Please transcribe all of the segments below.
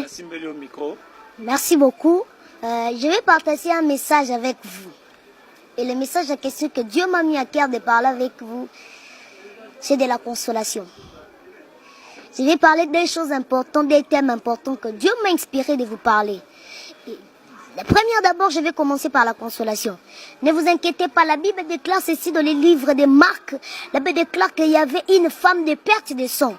Merci Mbeli au micro. Merci beaucoup. Je vais partager un message avec vous. Et le message en question que Dieu m'a mis à cœur de parler avec vous, c'est de la consolation. Je vais parler des choses importantes, des thèmes importants que Dieu m'a inspiré de vous parler. La première d'abord, je vais commencer par la consolation. Ne vous inquiétez pas, la Bible déclare ceci dans les livres de Marc. La Bible déclare qu'il y avait une femme de perte de sang.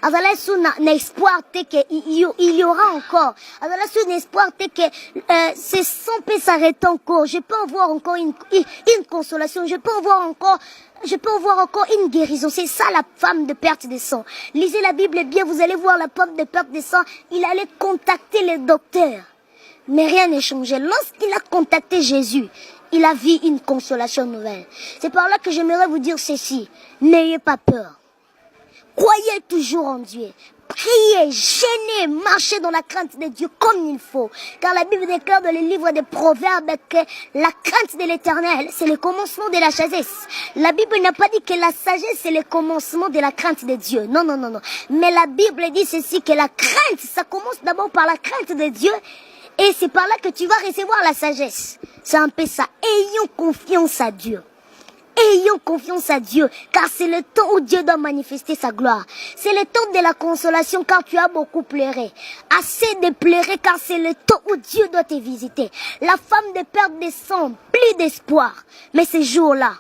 Alors là, sous l'espoir qu'il y aura encore. Alors là, sous l'espoir que ce sang peut s'arrêter encore. Je peux avoir encore une consolation. Je peux avoir encore une guérison. C'est ça la femme de perte de sang. Lisez la Bible bien, vous allez voir la femme de perte de sang. Il allait contacter les docteurs. Mais rien n'est changé. Lorsqu'il a contacté Jésus, il a vu une consolation nouvelle. C'est par là que j'aimerais vous dire ceci. N'ayez pas peur. Croyez toujours en Dieu. Priez, gênez, marchez dans la crainte de Dieu comme il faut. Car la Bible déclare dans les livres des Proverbes que la crainte de l'Éternel, c'est le commencement de la sagesse. La Bible n'a pas dit que la sagesse, c'est le commencement de la crainte de Dieu. Non, non, non, non. Mais la Bible dit ceci, que la crainte, ça commence d'abord par la crainte de Dieu. Et c'est par là que tu vas recevoir la sagesse. C'est un peu ça. Ayons confiance à Dieu. Ayons confiance à Dieu, car c'est le temps où Dieu doit manifester sa gloire. C'est le temps de la consolation, car tu as beaucoup pleuré. Assez de pleurer, car c'est le temps où Dieu doit te visiter. La femme de perte de sang, plus d'espoir. Mais ce jour-là,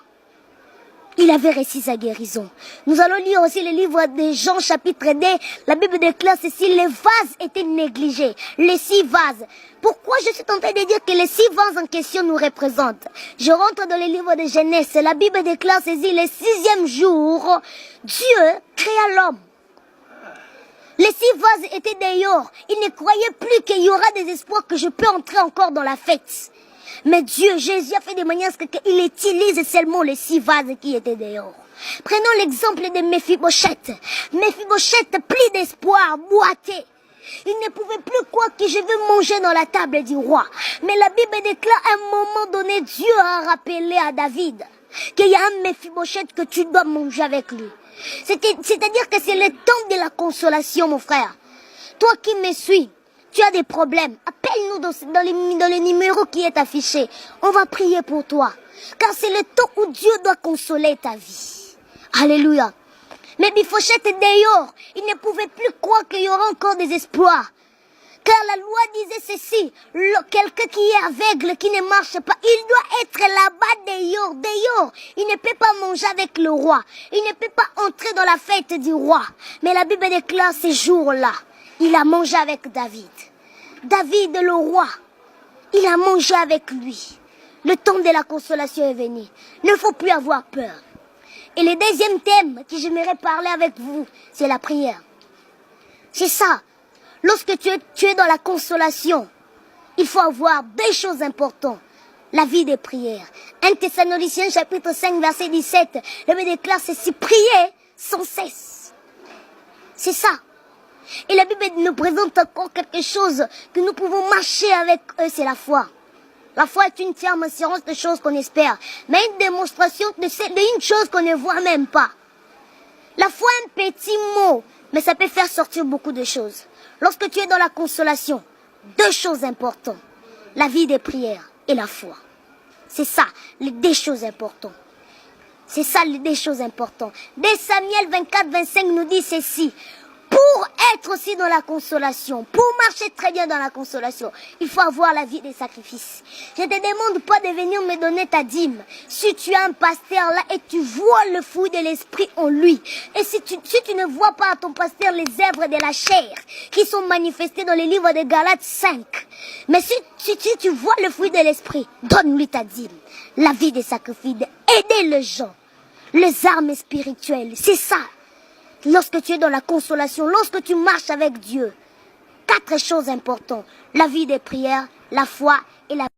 il avait réussi sa guérison. Nous allons lire aussi le livre de Jean chapitre 2. La Bible déclare ceci, les vases étaient négligés. Les 6 vases. Pourquoi je suis en train de dire que les 6 vases en question nous représentent? Je rentre dans le livre de Genèse. La Bible déclare ceci, le 6e jour, Dieu créa l'homme. Les 6 vases étaient dehors. Il ne croyait plus qu'il y aura des espoirs que je peux entrer encore dans la fête. Mais Dieu, Jésus a fait de manière qu'il utilise seulement les 6 vases qui étaient dehors. Prenons l'exemple de Mephibosheth. Mephibosheth, pris d'espoir, boité. Il ne pouvait plus croire que je veux manger dans la table du roi. Mais la Bible déclare à un moment donné, Dieu a rappelé à David qu'il y a un Mephibosheth que tu dois manger avec lui. C'est-à-dire que c'est le temps de la consolation, mon frère. Toi qui me suis, tu as des problèmes, appelle-nous dans le numéro qui est affiché. On va prier pour toi. Car c'est le temps où Dieu doit consoler ta vie. Alléluia. Mais Mephibosheth est dehors. Il ne pouvait plus croire qu'il y aura encore des espoirs. Car la loi disait ceci, quelqu'un qui est aveugle, qui ne marche pas, il doit être là-bas dehors. Il ne peut pas manger avec le roi. Il ne peut pas entrer dans la fête du roi. Mais la Bible déclare ces jours-là, il a mangé avec David. David, le roi, il a mangé avec lui. Le temps de la consolation est venu. Il ne faut plus avoir peur. Et le deuxième thème que j'aimerais parler avec vous, c'est la prière. C'est ça. Lorsque tu es dans la consolation, il faut avoir 2 choses importantes. La vie de prière. 1 Thessaloniciens chapitre 5 verset 17. La Bible déclare ceci, prier sans cesse. C'est ça. Et la Bible nous présente encore quelque chose que nous pouvons marcher avec eux, c'est la foi. La foi est une ferme assurance de choses qu'on espère, mais une démonstration d'une chose qu'on ne voit même pas. La foi est un petit mot, mais ça peut faire sortir beaucoup de choses. Lorsque tu es dans la consolation, 2 choses importantes, la vie des prières et la foi. C'est ça, les 2 choses importantes. C'est ça, les 2 choses importantes. Dès Samuel 24, 25 nous dit ceci. Pour être aussi dans la consolation, pour marcher très bien dans la consolation, il faut avoir la vie des sacrifices. Je ne te demande pas de venir me donner ta dîme. Si tu as un pasteur là et tu vois le fruit de l'esprit en lui, et si tu ne vois pas à ton pasteur les œuvres de la chair qui sont manifestées dans les livres de Galates 5, mais si tu vois le fruit de l'esprit, donne-lui ta dîme. La vie des sacrifices, aider les gens, les armes spirituelles, c'est ça. Lorsque tu es dans la consolation, lorsque tu marches avec Dieu, 4 choses importantes. La vie des prières, la foi et la